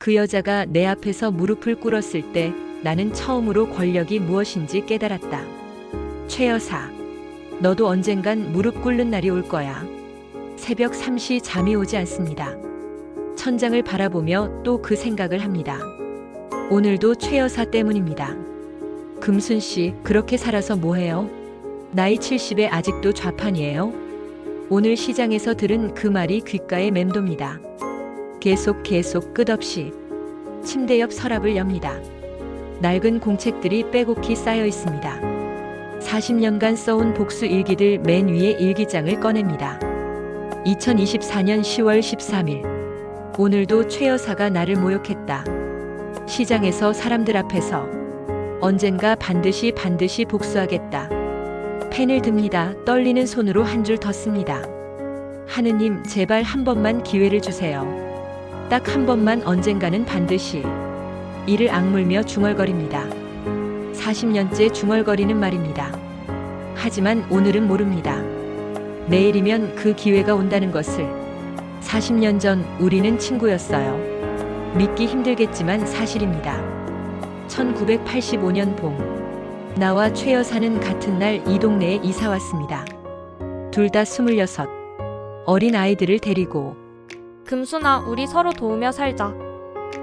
그 여자가 내 앞에서 무릎을 꿇었을 때 나는 처음으로 권력이 무엇인지 깨달았다. 최 여사, 너도 언젠간 무릎 꿇는 날이 올 거야. 새벽 3시 잠이 오지 않습니다. 천장을 바라보며 또 그 생각을 합니다. 오늘도 최 여사 때문입니다. 금순 씨, 그렇게 살아서 뭐해요? 나이 70에 아직도 좌판이에요? 오늘 시장에서 들은 그 말이 귓가에 맴돕니다. 계속 끝없이 침대 옆 서랍을 엽니다. 낡은 공책들이 빼곡히 쌓여 있습니다. 40년간 써온 복수 일기들 맨 위에 일기장을 꺼냅니다. 2024년 10월 13일. 오늘도 최 여사가 나를 모욕했다. 시장에서 사람들 앞에서 언젠가 반드시 복수하겠다. 펜을 듭니다. 떨리는 손으로 한 줄 더 씁니다. 하느님, 제발 한 번만 기회를 주세요. 딱 한 번만, 언젠가는 반드시. 이를 악물며 중얼거립니다. 40년째 중얼거리는 말입니다. 하지만 오늘은 모릅니다. 내일이면 그 기회가 온다는 것을. 40년 전 우리는 친구였어요. 믿기 힘들겠지만 사실입니다. 1985년 봄. 나와 최 여사는 같은 날 이 동네에 이사 왔습니다. 둘 다 26. 어린 아이들을 데리고. 금순아, 우리 서로 도우며 살자.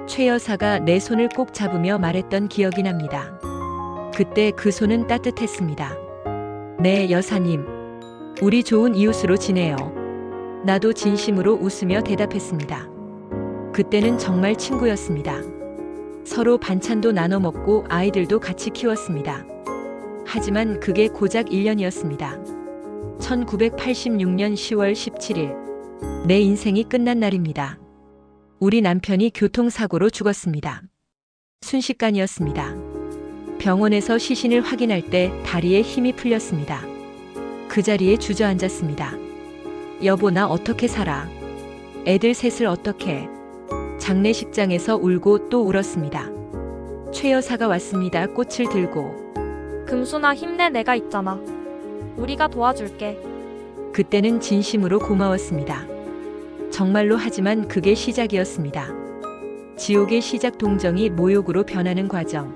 최 여사가 내 손을 꼭 잡으며 말했던 기억이 납니다. 그때 그 손은 따뜻했습니다. 네, 여사님. 우리 좋은 이웃으로 지내요. 나도 진심으로 웃으며 대답했습니다. 그때는 정말 친구였습니다. 서로 반찬도 나눠 먹고 아이들도 같이 키웠습니다. 하지만 그게 고작 1년이었습니다. 1986년 10월 17일. 내 인생이 끝난 날입니다. 우리 남편이 교통사고로 죽었습니다. 순식간이었습니다. 병원에서 시신을 확인할 때 다리에 힘이 풀렸습니다. 그 자리에 주저앉았습니다. 여보, 나 어떻게 살아? 애들 셋을 어떻게? 장례식장에서 울고 또 울었습니다. 최 여사가 왔습니다. 꽃을 들고. 금순아, 힘내, 내가 있잖아. 우리가 도와줄게. 그때는 진심으로 고마웠습니다. 정말로. 하지만 그게 시작이었습니다. 지옥의 시작, 동정이 모욕으로 변하는 과정.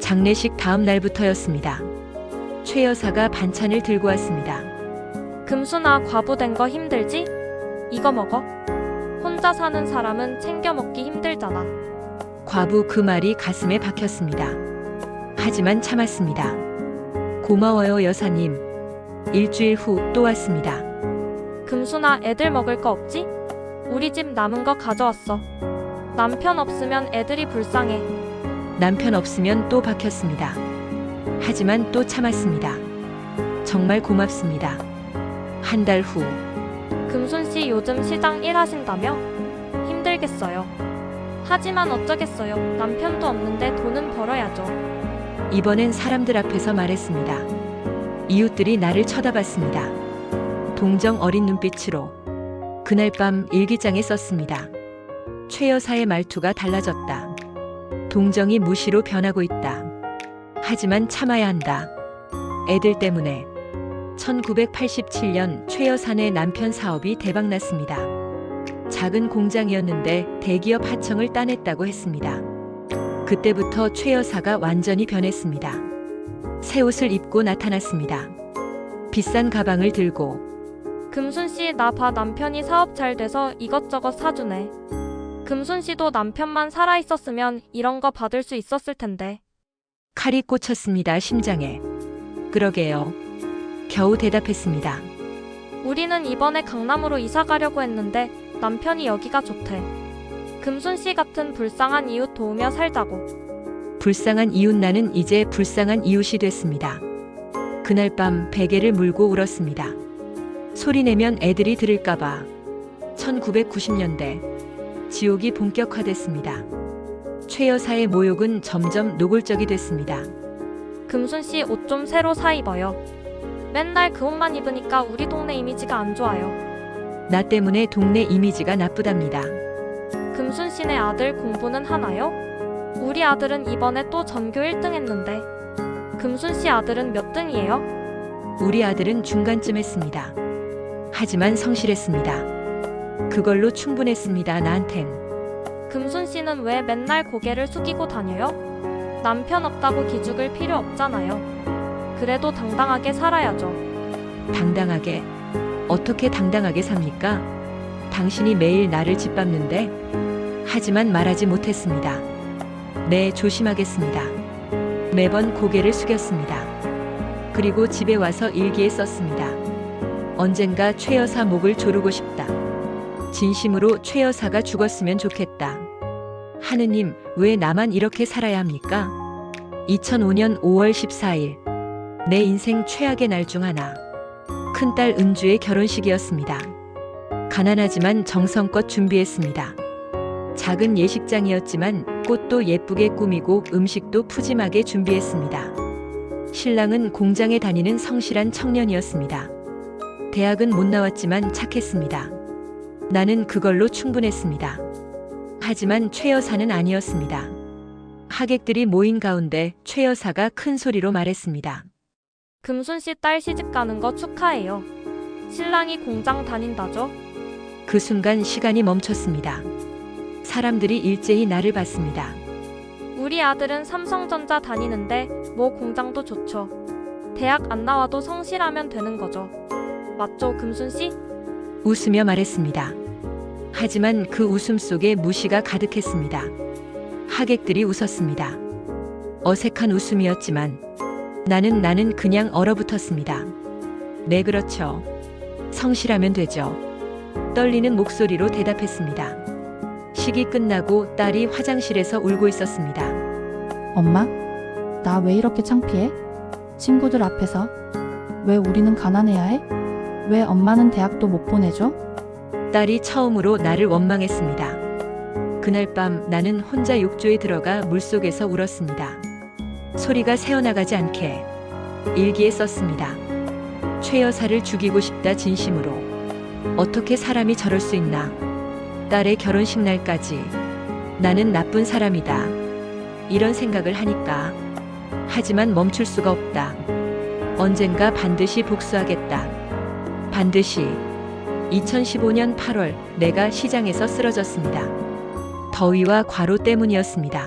장례식 다음 날부터였습니다. 최 여사가 반찬을 들고 왔습니다. 금순아, 과부된 거 힘들지? 이거 먹어. 혼자 사는 사람은 챙겨 먹기 힘들잖아. 과부, 그 말이 가슴에 박혔습니다. 하지만 참았습니다. 고마워요, 여사님. 일주일 후 또 왔습니다. 금순아, 애들 먹을 거 없지? 우리 집 남은 거 가져왔어. 남편 없으면 애들이 불쌍해. 남편 없으면 또 박혔습니다. 하지만 또 참았습니다. 정말 고맙습니다. 한 달 후. 금순씨, 요즘 시장 일하신다며? 힘들겠어요. 하지만 어쩌겠어요. 남편도 없는데 돈은 벌어야죠. 이번엔 사람들 앞에서 말했습니다. 이웃들이 나를 쳐다봤습니다. 동정 어린 눈빛으로. 그날 밤 일기장에 썼습니다. 최 여사의 말투가 달라졌다. 동정이 무시로 변하고 있다. 하지만 참아야 한다. 애들 때문에. 1987년 최 여사네 남편 사업이 대박났습니다. 작은 공장이었는데 대기업 하청을 따냈다고 했습니다. 그때부터 최 여사가 완전히 변했습니다. 새 옷을 입고 나타났습니다. 비싼 가방을 들고. 금순씨, 나 봐. 남편이 사업 잘 돼서 이것저것 사주네. 금순씨도 남편만 살아있었으면 이런 거 받을 수 있었을 텐데. 칼이 꽂혔습니다, 심장에. 그러게요. 겨우 대답했습니다. 우리는 이번에 강남으로 이사 가려고 했는데 남편이 여기가 좋대. 금순씨 같은 불쌍한 이웃 도우며 살자고. 불쌍한 이웃. 나는 이제 불쌍한 이웃이 됐습니다. 그날 밤 베개를 물고 울었습니다. 소리내면 애들이 들을까봐. 1990년대. 지옥이 본격화됐습니다. 최 여사의 모욕은 점점 노골적이 됐습니다. 금순씨, 옷 좀 새로 사 입어요. 맨날 그 옷만 입으니까 우리 동네 이미지가 안 좋아요. 나 때문에 동네 이미지가 나쁘답니다. 금순씨네 아들 공부는 하나요? 우리 아들은 이번에 또 전교 1등 했는데. 금순씨 아들은 몇 등이에요? 우리 아들은 중간쯤 했습니다. 하지만 성실했습니다. 그걸로 충분했습니다, 나한텐. 금순 씨는 왜 맨날 고개를 숙이고 다녀요? 남편 없다고 기죽을 필요 없잖아요. 그래도 당당하게 살아야죠. 당당하게? 어떻게 당당하게 삽니까? 당신이 매일 나를 짓밟는데? 하지만 말하지 못했습니다. 네, 조심하겠습니다. 매번 고개를 숙였습니다. 그리고 집에 와서 일기에 썼습니다. 언젠가 최 여사 목을 조르고 싶다. 진심으로 최 여사가 죽었으면 좋겠다. 하느님, 왜 나만 이렇게 살아야 합니까? 2005년 5월 14일. 내 인생 최악의 날 중 하나. 큰딸 은주의 결혼식이었습니다. 가난하지만 정성껏 준비했습니다. 작은 예식장이었지만 꽃도 예쁘게 꾸미고 음식도 푸짐하게 준비했습니다. 신랑은 공장에 다니는 성실한 청년이었습니다. 대학은 못 나왔지만 착했습니다. 나는 그걸로 충분했습니다. 하지만 최 여사는 아니었습니다. 하객들이 모인 가운데 최 여사가 큰 소리로 말했습니다. 금순 씨 딸 시집 가는 거 축하해요. 신랑이 공장 다닌다죠? 그 순간 시간이 멈췄습니다. 사람들이 일제히 나를 봤습니다. 우리 아들은 삼성전자 다니는데 뭐 공장도 좋죠. 대학 안 나와도 성실하면 되는 거죠. 맞죠, 금순 씨? 웃으며 말했습니다. 하지만 그 웃음 속에 무시가 가득했습니다. 하객들이 웃었습니다. 어색한 웃음이었지만 나는 그냥 얼어붙었습니다. 네, 그렇죠. 성실하면 되죠. 떨리는 목소리로 대답했습니다. 식이 끝나고 딸이 화장실에서 울고 있었습니다. 엄마? 나 왜 이렇게 창피해? 친구들 앞에서? 왜 우리는 가난해야 해? 왜 엄마는 대학도 못 보내줘? 딸이 처음으로 나를 원망했습니다. 그날 밤 나는 혼자 욕조에 들어가 물속에서 울었습니다. 소리가 새어나가지 않게 일기에 썼습니다. 최 여사를 죽이고 싶다, 진심으로. 어떻게 사람이 저럴 수 있나. 딸의 결혼식 날까지 나는 나쁜 사람이다. 이런 생각을 하니까. 하지만 멈출 수가 없다. 언젠가 반드시 복수하겠다. 반드시. 2015년 8월 내가 시장에서 쓰러졌습니다. 더위와 과로 때문이었습니다.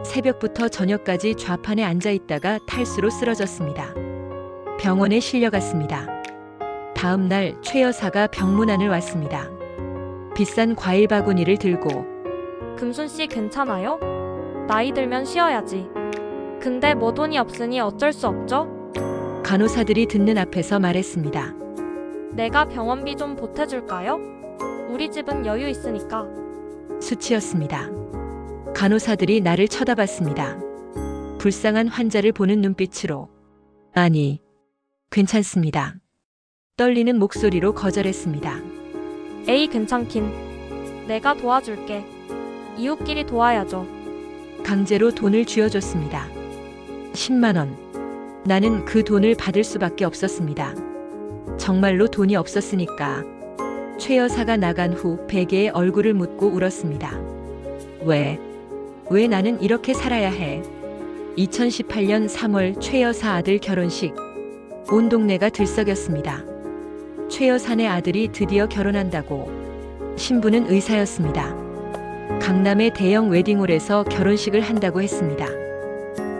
새벽부터 저녁까지 좌판에 앉아 있다가 탈수로 쓰러졌습니다. 병원에 실려갔습니다. 다음 날 최 여사가 병문안을 왔습니다. 비싼 과일 바구니를 들고. 금순 씨 괜찮아요? 나이 들면 쉬어야지. 근데 뭐 돈이 없으니 어쩔 수 없죠? 간호사들이 듣는 앞에서 말했습니다. 내가 병원비 좀 보태줄까요? 우리 집은 여유 있으니까. 수치였습니다. 간호사들이 나를 쳐다봤습니다. 불쌍한 환자를 보는 눈빛으로. 아니, 괜찮습니다. 떨리는 목소리로 거절했습니다. 에이, 괜찮긴. 내가 도와줄게. 이웃끼리 도와야죠. 강제로 돈을 쥐어줬습니다. 10만 원. 나는 그 돈을 받을 수밖에 없었습니다. 정말로 돈이 없었으니까. 최 여사가 나간 후 베개에 얼굴을 묻고 울었습니다. 왜 나는 이렇게 살아야 해? 2018년 3월 최 여사 아들 결혼식. 온 동네가 들썩였습니다. 최 여사네 아들이 드디어 결혼한다고. 신부는 의사였습니다. 강남의 대형 웨딩홀에서 결혼식을 한다고 했습니다.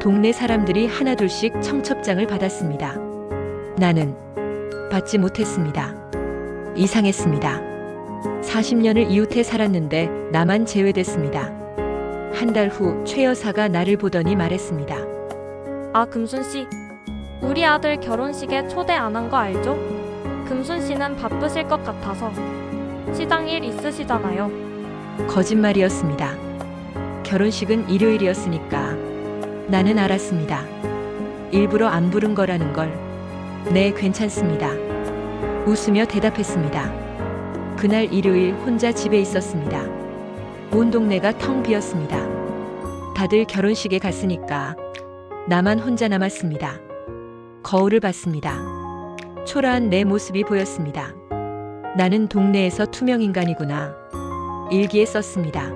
동네 사람들이 하나둘씩 청첩장을 받았습니다. 나는 받지 못했습니다. 이상했습니다. 40년을 이웃해 살았는데 나만 제외됐습니다. 한 달 후 최 여사가 나를 보더니 말했습니다. 아, 금순 씨. 우리 아들 결혼식에 초대 안 한 거 알죠? 금순 씨는 바쁘실 것 같아서. 시장 일 있으시잖아요. 거짓말이었습니다. 결혼식은 일요일이었으니까. 나는 알았습니다. 일부러 안 부른 거라는 걸. 네, 괜찮습니다. 웃으며 대답했습니다. 그날 일요일 혼자 집에 있었습니다. 온 동네가 텅 비었습니다. 다들 결혼식에 갔으니까 나만 혼자 남았습니다. 거울을 봤습니다. 초라한 내 모습이 보였습니다. 나는 동네에서 투명인간이구나. 일기에 썼습니다.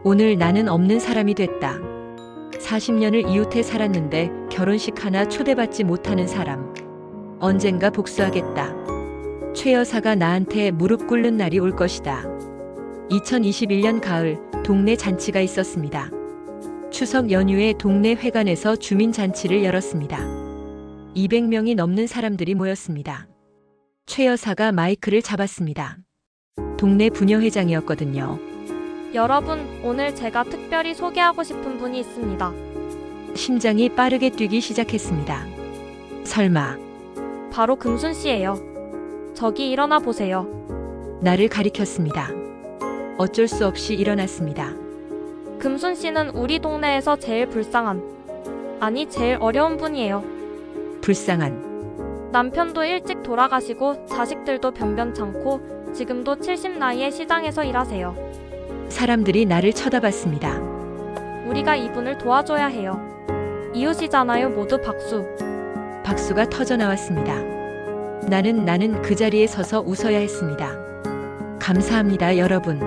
오늘 나는 없는 사람이 됐다. 40년을 이웃해 살았는데 결혼식 하나 초대받지 못하는 사람. 언젠가 복수하겠다. 최 여사가 나한테 무릎 꿇는 날이 올 것이다. 2021년 가을 동네 잔치가 있었습니다. 추석 연휴에 동네 회관에서 주민 잔치를 열었습니다. 200명이 넘는 사람들이 모였습니다. 최 여사가 마이크를 잡았습니다. 동네 부녀회장이었거든요. 여러분, 오늘 제가 특별히 소개하고 싶은 분이 있습니다. 심장이 빠르게 뛰기 시작했습니다. 설마 바로 금순 씨예요. 저기 일어나 보세요. 나를 가리켰습니다. 어쩔 수 없이 일어났습니다. 금순 씨는 우리 동네에서 제일 불쌍한, 아니 제일 어려운 분이에요. 불쌍한 남편도 일찍 돌아가시고 자식들도 변변찮고 지금도 70 나이에 시장에서 일하세요. 사람들이 나를 쳐다봤습니다. 우리가 이분을 도와줘야 해요. 이웃이잖아요. 모두 박수. 박수가 터져 나왔습니다. 나는 그 자리에 서서 웃어야 했습니다. 감사합니다, 여러분.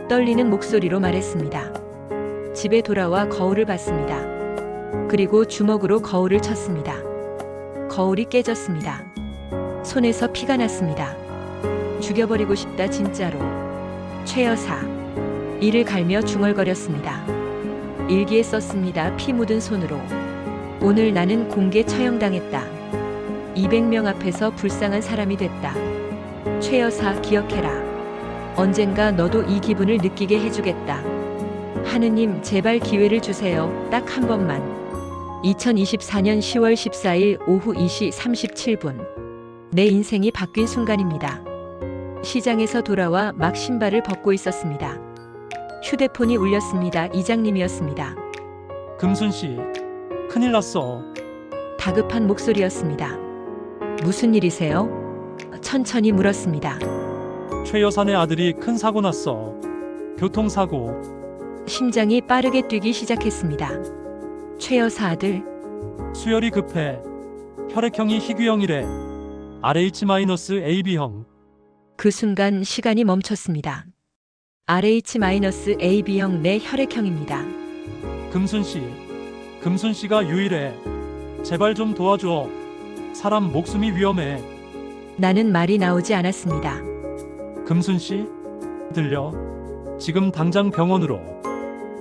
떨리는 목소리로 말했습니다. 집에 돌아와 거울을 봤습니다. 그리고 주먹으로 거울을 쳤습니다. 거울이 깨졌습니다. 손에서 피가 났습니다. 죽여버리고 싶다, 진짜로. 최 여사. 이를 갈며 중얼거렸습니다. 일기에 썼습니다. 피 묻은 손으로. 오늘 나는 공개 처형당했다. 200명 앞에서 불쌍한 사람이 됐다. 최 여사, 기억해라. 언젠가 너도 이 기분을 느끼게 해주겠다. 하느님, 제발 기회를 주세요. 딱 한 번만. 2024년 10월 14일 오후 2시 37분. 내 인생이 바뀐 순간입니다. 시장에서 돌아와 막 신발을 벗고 있었습니다. 휴대폰이 울렸습니다. 이장님이었습니다. 금순 씨, 큰일 났어. 다급한 목소리였습니다. 무슨 일이세요? 천천히 물었습니다. 최 여사네 아들이 큰 사고 났어. 교통사고. 심장이 빠르게 뛰기 시작했습니다. 최 여사 아들, 수혈이 급해. 혈액형이 희귀형이래. RH-AB형. 그 순간 시간이 멈췄습니다. RH-AB형 내 혈액형입니다. 금순 씨, 금순 씨가 유일해. 제발 좀 도와줘. 사람 목숨이 위험해. 나는 말이 나오지 않았습니다. 금순 씨, 들려? 지금 당장 병원으로.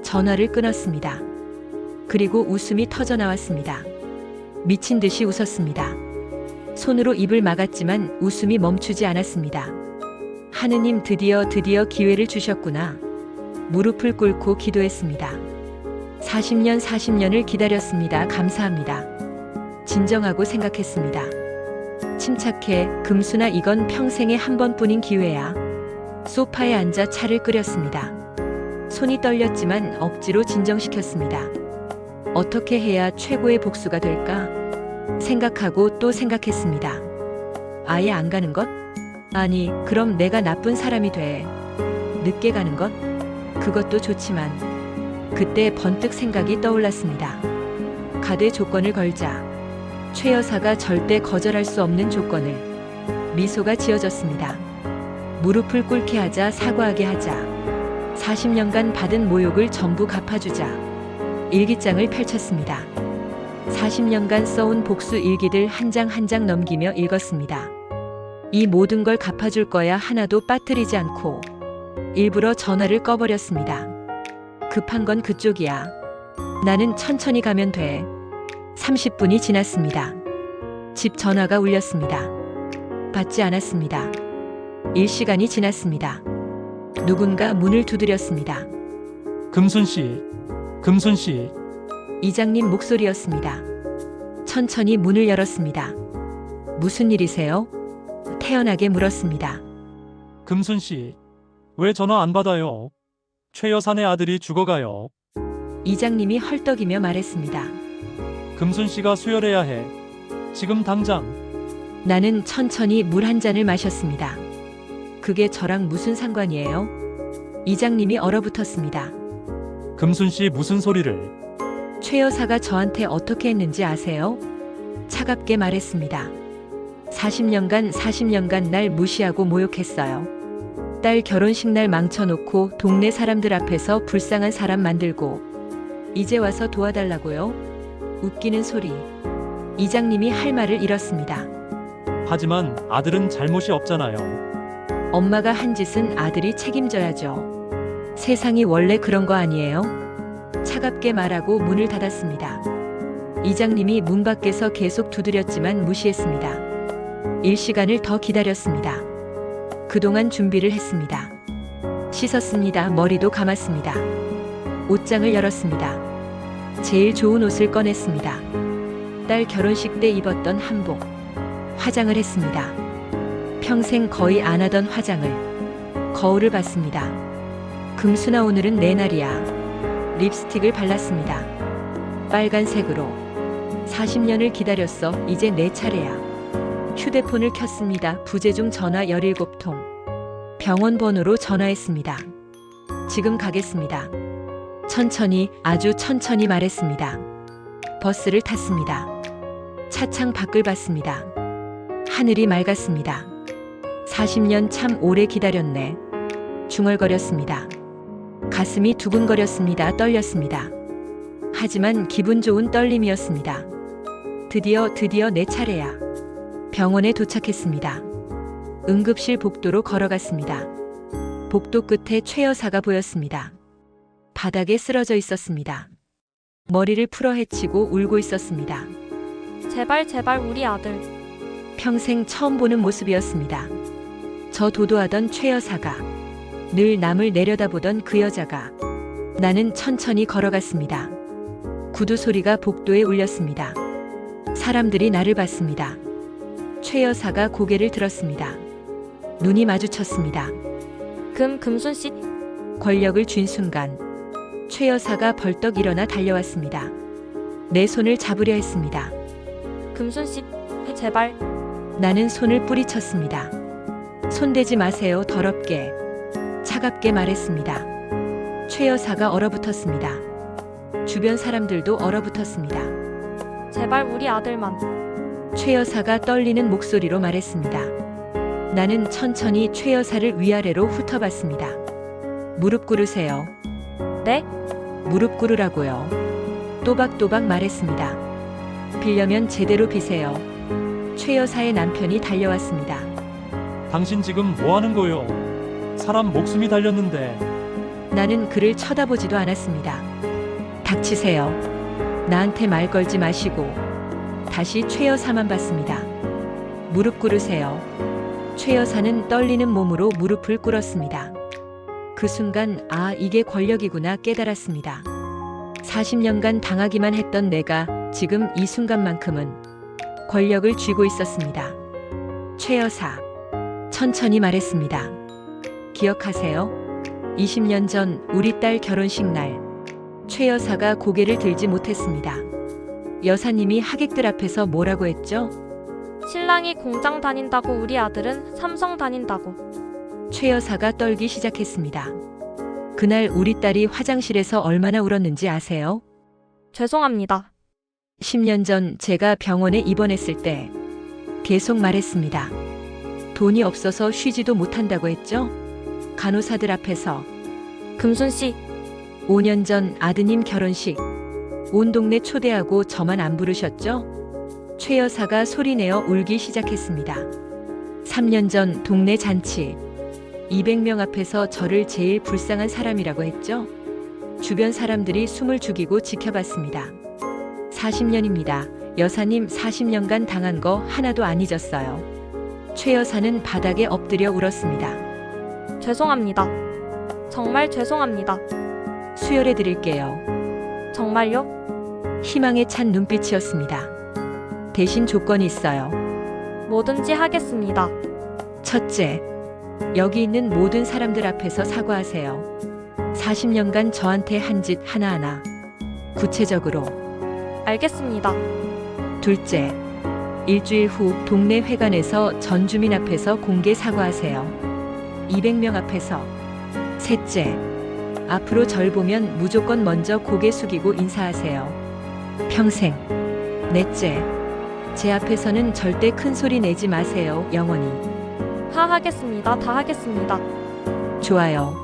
전화를 끊었습니다. 그리고 웃음이 터져 나왔습니다. 미친 듯이 웃었습니다. 손으로 입을 막았지만 웃음이 멈추지 않았습니다. 하느님, 드디어 기회를 주셨구나. 무릎을 꿇고 기도했습니다. 40년을 기다렸습니다. 감사합니다. 진정하고 생각했습니다. 침착해, 금순아, 이건 평생에 한 번뿐인 기회야. 소파에 앉아 차를 끓였습니다. 손이 떨렸지만 억지로 진정시켰습니다. 어떻게 해야 최고의 복수가 될까? 생각하고 또 생각했습니다. 아예 안 가는 것? 아니, 그럼 내가 나쁜 사람이 돼. 늦게 가는 것? 그것도 좋지만. 그때 번뜩 생각이 떠올랐습니다. 가대 조건을 걸자. 최 여사가 절대 거절할 수 없는 조건을. 미소가 지어졌습니다. 무릎을 꿇게 하자, 사과하게 하자. 40년간 받은 모욕을 전부 갚아주자. 일기장을 펼쳤습니다. 40년간 써온 복수 일기들 한 장 한 장 넘기며 읽었습니다. 이 모든 걸 갚아줄 거야 하나도 빠뜨리지 않고. 일부러 전화를 꺼버렸습니다. 급한 건 그쪽이야. 나는 천천히 가면 돼. 30분이 지났습니다. 집 전화가 울렸습니다. 받지 않았습니다. 1시간이 지났습니다. 누군가 문을 두드렸습니다. 금순 씨, 금순 씨. 이장님 목소리였습니다. 천천히 문을 열었습니다. 무슨 일이세요? 태연하게 물었습니다. 금순 씨, 왜 전화 안 받아요? 최 여사네 아들이 죽어가요. 이장님이 헐떡이며 말했습니다. 금순 씨가 수혈해야 해. 지금 당장. 나는 천천히 물 한 잔을 마셨습니다. 그게 저랑 무슨 상관이에요? 이장님이 얼어붙었습니다. 금순 씨 무슨 소리를? 최 여사가 저한테 어떻게 했는지 아세요? 차갑게 말했습니다. 40년간 날 무시하고 모욕했어요. 딸 결혼식 날 망쳐놓고 동네 사람들 앞에서 불쌍한 사람 만들고 이제 와서 도와달라고요? 웃기는 소리. 이장님이 할 말을 잃었습니다. 하지만 아들은 잘못이 없잖아요. 엄마가 한 짓은 아들이 책임져야죠. 세상이 원래 그런 거 아니에요? 차갑게 말하고 문을 닫았습니다. 이장님이 문 밖에서 계속 두드렸지만 무시했습니다. 일시간을 더 기다렸습니다. 그동안 준비를 했습니다. 씻었습니다. 머리도 감았습니다. 옷장을 열었습니다. 제일 좋은 옷을 꺼냈습니다. 딸 결혼식 때 입었던 한복. 화장을 했습니다. 평생 거의 안 하던 화장을. 거울을 봤습니다. 금순아, 오늘은 내 날이야. 립스틱을 발랐습니다. 빨간색으로. 40년을 기다렸어. 이제 내 차례야. 휴대폰을 켰습니다. 부재중 전화 17통. 병원 번호로 전화했습니다. 지금 가겠습니다. 천천히, 아주 천천히 말했습니다. 버스를 탔습니다. 차창 밖을 봤습니다. 하늘이 맑았습니다. 40년 참 오래 기다렸네. 중얼거렸습니다. 가슴이 두근거렸습니다. 떨렸습니다. 하지만 기분 좋은 떨림이었습니다. 드디어 내 차례야. 병원에 도착했습니다. 응급실 복도로 걸어갔습니다. 복도 끝에 최 여사가 보였습니다. 바닥에 쓰러져 있었습니다. 머리를 풀어 헤치고 울고 있었습니다. 제발 제발 우리 아들. 평생 처음 보는 모습이었습니다. 저 도도하던 최 여사가, 늘 남을 내려다보던 그 여자가. 나는 천천히 걸어갔습니다. 구두 소리가 복도에 울렸습니다. 사람들이 나를 봤습니다. 최 여사가 고개를 들었습니다. 눈이 마주쳤습니다. 금순 씨. 권력을 쥔 순간 최 여사가 벌떡 일어나 달려왔습니다. 내 손을 잡으려 했습니다. 금순 씨, 제발. 나는 손을 뿌리쳤습니다. 손대지 마세요. 더럽게. 차갑게 말했습니다. 최 여사가 얼어붙었습니다. 주변 사람들도 얼어붙었습니다. 제발 우리 아들만. 최 여사가 떨리는 목소리로 말했습니다. 나는 천천히 최 여사를 위아래로 훑어봤습니다. 무릎 꿇으세요. 네? 무릎 꿇으라고요. 또박또박 말했습니다. 빌려면 제대로 비세요. 최 여사의 남편이 달려왔습니다. 당신 지금 뭐 하는 거요? 사람 목숨이 달렸는데. 나는 그를 쳐다보지도 않았습니다. 닥치세요. 나한테 말 걸지 마시고. 다시 최 여사만 봤습니다. 무릎 꿇으세요. 최 여사는 떨리는 몸으로 무릎을 꿇었습니다. 그 순간, 아, 이게 권력이구나 깨달았습니다. 40년간 당하기만 했던 내가 지금 이 순간만큼은 권력을 쥐고 있었습니다. 최 여사, 천천히 말했습니다. 기억하세요? 20년 전 우리 딸 결혼식 날, 최 여사가 고개를 들지 못했습니다. 여사님이 하객들 앞에서 뭐라고 했죠? 신랑이 공장 다닌다고 우리 아들은 삼성 다닌다고. 최 여사가 떨기 시작했습니다. 그날 우리 딸이 화장실에서 얼마나 울었는지 아세요? 죄송합니다. 10년 전 제가 병원에 입원했을 때 계속 말했습니다. 돈이 없어서 쉬지도 못한다고 했죠? 간호사들 앞에서. 금순 씨, 5년 전 아드님 결혼식 온 동네 초대하고 저만 안 부르셨죠? 최 여사가 소리내어 울기 시작했습니다. 3년 전 동네 잔치 200명 앞에서 저를 제일 불쌍한 사람이라고 했죠? 주변 사람들이 숨을 죽이고 지켜봤습니다. 40년입니다. 여사님 40년간 당한 거 하나도 안 잊었어요. 최 여사는 바닥에 엎드려 울었습니다. 죄송합니다. 정말 죄송합니다. 수혈해 드릴게요. 정말요? 희망에 찬 눈빛이었습니다. 대신 조건이 있어요. 뭐든지 하겠습니다. 첫째, 여기 있는 모든 사람들 앞에서 사과하세요. 40년간 저한테 한 짓 하나하나 구체적으로. 알겠습니다. 둘째, 일주일 후 동네 회관에서 전 주민 앞에서 공개 사과하세요. 200명 앞에서. 셋째, 앞으로 절 보면 무조건 먼저 고개 숙이고 인사하세요. 평생. 넷째, 제 앞에서는 절대 큰 소리 내지 마세요. 영원히. 하겠습니다. 다 하겠습니다. 좋아요.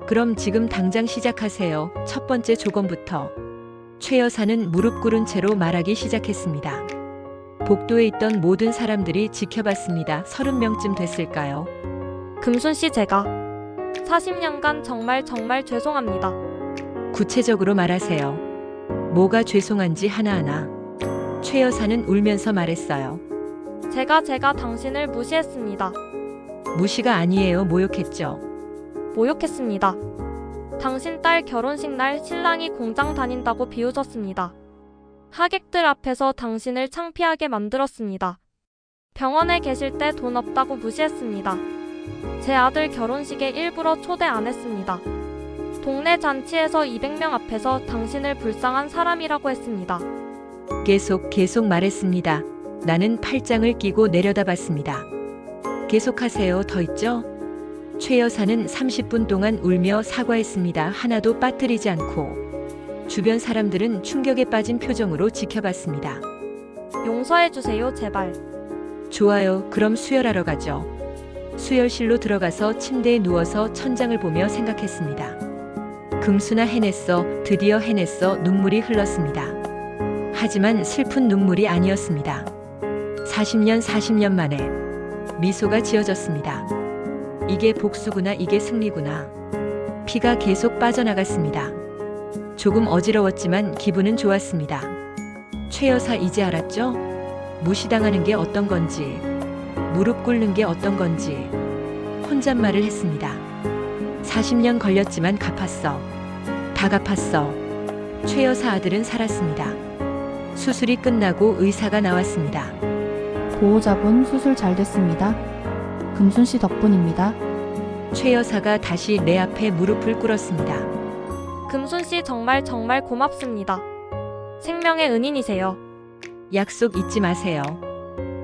그럼 지금 당장 시작하세요. 첫 번째 조건부터. 최 여사는 무릎 꿇은 채로 말하기 시작했습니다. 복도에 있던 모든 사람들이 지켜봤습니다. 30명쯤 됐을까요? 금순 씨, 제가 40년간 정말 죄송합니다. 구체적으로 말하세요. 뭐가 죄송한지 하나하나. 최 여사는 울면서 말했어요. 제가 당신을 무시했습니다. 무시가 아니에요. 모욕했죠. 모욕했습니다. 당신 딸 결혼식 날 신랑이 공장 다닌다고 비웃었습니다. 하객들 앞에서 당신을 창피하게 만들었습니다. 병원에 계실 때 돈 없다고 무시했습니다. 제 아들 결혼식에 일부러 초대 안 했습니다. 동네 잔치에서 200명 앞에서 당신을 불쌍한 사람이라고 했습니다. 계속 말했습니다. 나는 팔짱을 끼고 내려다봤습니다. 계속하세요. 더 있죠? 최 여사는 30분 동안 울며 사과했습니다. 하나도 빠뜨리지 않고. 주변 사람들은 충격에 빠진 표정으로 지켜봤습니다. 용서해주세요, 제발. 좋아요. 그럼 수혈하러 가죠. 수혈실로 들어가서 침대에 누워서 천장을 보며 생각했습니다. 금순아, 해냈어. 드디어 해냈어. 눈물이 흘렀습니다. 하지만 슬픈 눈물이 아니었습니다. 40년 만에 미소가 지어졌습니다. 이게 복수구나. 이게 승리구나. 피가 계속 빠져나갔습니다. 조금 어지러웠지만 기분은 좋았습니다. 최 여사, 이제 알았죠? 무시당하는 게 어떤 건지, 무릎 꿇는 게 어떤 건지. 혼잣말을 했습니다. 40년 걸렸지만 갚았어. 다 갚았어. 최 여사 아들은 살았습니다. 수술이 끝나고 의사가 나왔습니다. 보호자분 수술 잘 됐습니다. 금순 씨 덕분입니다. 최 여사가 다시 내 앞에 무릎을 꿇었습니다. 금순 씨, 정말 고맙습니다. 생명의 은인이세요. 약속 잊지 마세요.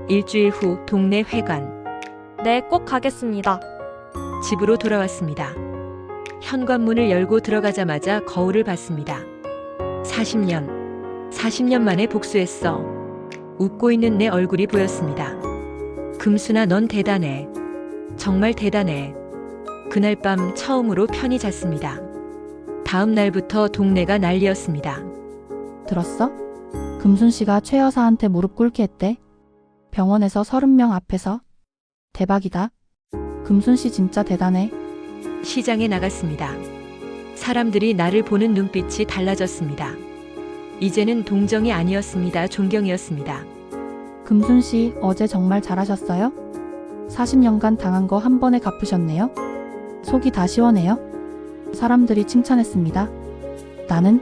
일주일 후 동네 회관. 네, 꼭 가겠습니다. 집으로 돌아왔습니다. 현관문을 열고 들어가자마자 거울을 봤습니다. 40년 만에 복수했어. 웃고 있는 내 얼굴이 보였습니다. 금순아, 넌 대단해. 정말 대단해. 그날 밤 처음으로 편히 잤습니다. 다음 날부터 동네가 난리였습니다. 들었어? 금순 씨가 최 여사한테 무릎 꿇게 했대. 병원에서 30명 앞에서. 대박이다. 금순 씨 진짜 대단해. 시장에 나갔습니다. 사람들이 나를 보는 눈빛이 달라졌습니다. 이제는 동정이 아니었습니다. 존경이었습니다. 금순 씨 어제 정말 잘하셨어요? 40년간 당한 거 한 번에 갚으셨네요. 속이 다 시원해요. 사람들이 칭찬했습니다. 나는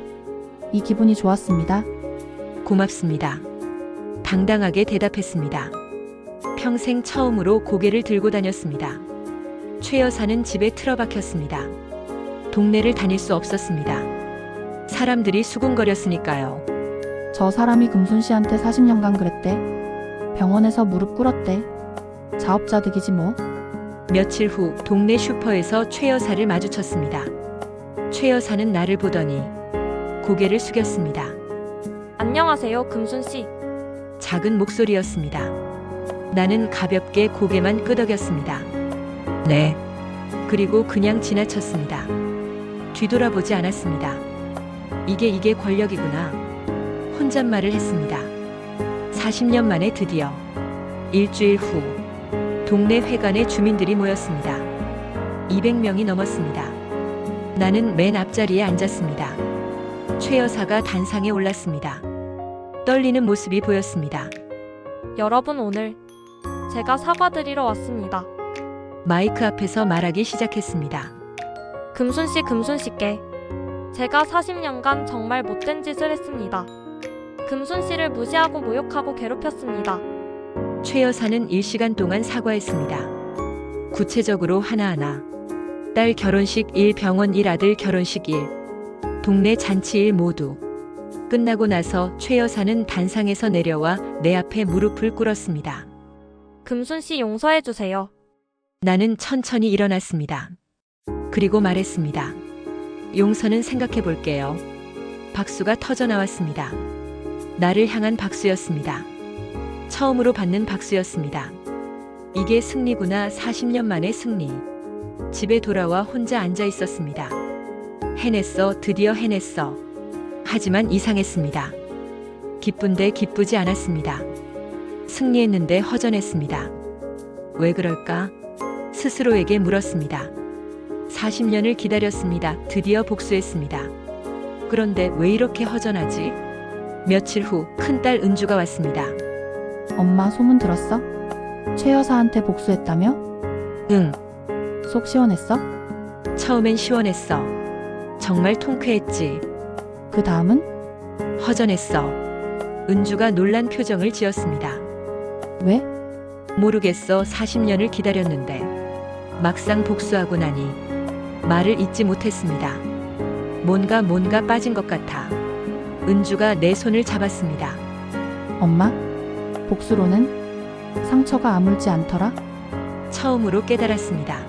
이 기분이 좋았습니다. 고맙습니다. 당당하게 대답했습니다. 평생 처음으로 고개를 들고 다녔습니다. 최 여사는 집에 틀어박혔습니다. 동네를 다닐 수 없었습니다. 사람들이 수군거렸으니까요. 저 사람이 금순 씨한테 40년간 그랬대. 병원에서 무릎 꿇었대. 자업자득이지 뭐. 며칠 후 동네 슈퍼에서 최 여사를 마주쳤습니다. 최 여사는 나를 보더니 고개를 숙였습니다. 안녕하세요, 금순 씨. 작은 목소리였습니다. 나는 가볍게 고개만 끄덕였습니다. 네. 그리고 그냥 지나쳤습니다. 뒤돌아보지 않았습니다. 이게 권력이구나. 혼잣말을 했습니다. 40년 만에 드디어. 일주일 후 동네 회관에 주민들이 모였습니다. 200명이 넘었습니다. 나는 맨 앞자리에 앉았습니다. 최 여사가 단상에 올랐습니다. 떨리는 모습이 보였습니다. 여러분, 오늘 제가 사과드리러 왔습니다. 마이크 앞에서 말하기 시작했습니다. 금순 씨께 제가 40년간 정말 못된 짓을 했습니다. 금순 씨를 무시하고 모욕하고 괴롭혔습니다. 최 여사는 1시간 동안 사과했습니다. 구체적으로 하나하나. 딸 결혼식 1, 병원 1, 아들 결혼식 1, 동네 잔치 1 모두. 끝나고 나서 최 여사는 단상에서 내려와 내 앞에 무릎을 꿇었습니다. 금순 씨, 용서해주세요. 나는 천천히 일어났습니다. 그리고 말했습니다. 용서는 생각해 볼게요. 박수가 터져 나왔습니다. 나를 향한 박수였습니다. 처음으로 받는 박수였습니다. 이게 승리구나. 40년 만의 승리. 집에 돌아와 혼자 앉아 있었습니다. 해냈어. 드디어 해냈어. 하지만 이상했습니다. 기쁜데 기쁘지 않았습니다. 승리했는데 허전했습니다. 왜 그럴까? 스스로에게 물었습니다. 40년을 기다렸습니다. 드디어 복수했습니다. 그런데 왜 이렇게 허전하지? 며칠 후 큰딸 은주가 왔습니다. 엄마 소문 들었어? 최 여사한테 복수했다며? 응, 속 시원했어? 처음엔 시원했어. 정말 통쾌했지. 그 다음은? 허전했어. 은주가 놀란 표정을 지었습니다. 왜? 모르겠어. 40년을 기다렸는데 막상 복수하고 나니 말을 잇지 못했습니다. 뭔가 빠진 것 같아. 은주가 내 손을 잡았습니다. 엄마? 복수로는? 상처가 아물지 않더라? 처음으로 깨달았습니다.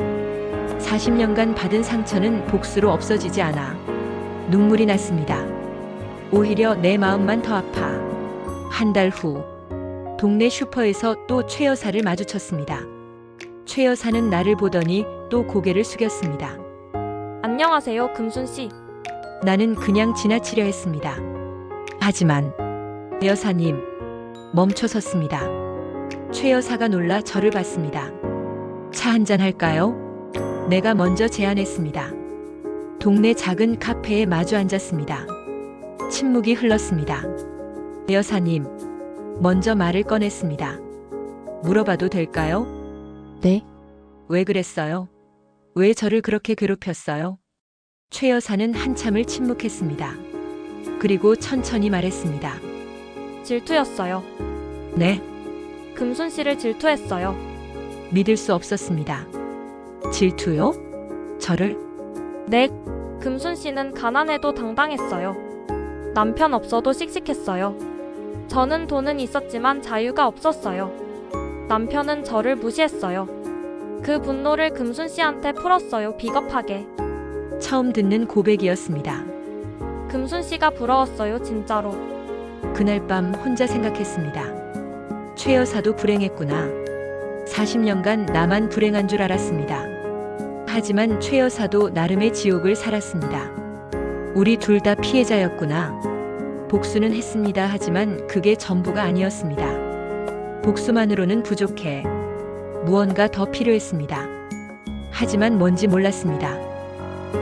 40년간 받은 상처는 복수로 없어지지 않아. 눈물이 났습니다. 오히려 내 마음만 더 아파. 한 달 후, 동네 슈퍼에서 또 최 여사를 마주쳤습니다. 최 여사는 나를 보더니 또 고개를 숙였습니다. 안녕하세요, 금순 씨. 나는 그냥 지나치려 했습니다. 하지만 여사님, 멈춰 섰습니다. 최 여사가 놀라 저를 봤습니다. 차 한잔 할까요? 내가 먼저 제안했습니다. 동네 작은 카페에 마주 앉았습니다. 침묵이 흘렀습니다. 여사님, 먼저 말을 꺼냈습니다. 물어봐도 될까요? 네. 왜 그랬어요? 왜 저를 그렇게 괴롭혔어요? 최 여사는 한참을 침묵했습니다. 그리고 천천히 말했습니다. 질투였어요. 네, 금순 씨를 질투했어요. 믿을 수 없었습니다. 질투요? 저를? 네, 금순 씨는 가난해도 당당했어요. 남편 없어도 씩씩했어요. 저는 돈은 있었지만 자유가 없었어요. 남편은 저를 무시했어요. 그 분노를 금순 씨한테 풀었어요, 비겁하게. 처음 듣는 고백이었습니다. 금순 씨가 부러웠어요, 진짜로. 그날 밤 혼자 생각했습니다. 최 여사도 불행했구나. 40년간 나만 불행한 줄 알았습니다. 하지만 최 여사도 나름의 지옥을 살았습니다. 우리 둘 다 피해자였구나. 복수는 했습니다. 하지만 그게 전부가 아니었습니다. 복수만으로는 부족해. 무언가 더 필요했습니다. 하지만 뭔지 몰랐습니다.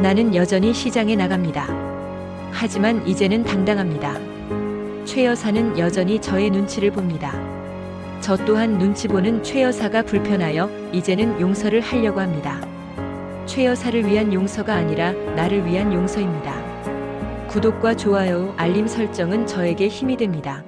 나는 여전히 시장에 나갑니다. 하지만 이제는 당당합니다. 최 여사는 여전히 저의 눈치를 봅니다. 저 또한 눈치 보는 최 여사가 불편하여 이제는 용서를 하려고 합니다. 최 여사를 위한 용서가 아니라 나를 위한 용서입니다. 구독과 좋아요, 알림 설정은 저에게 힘이 됩니다.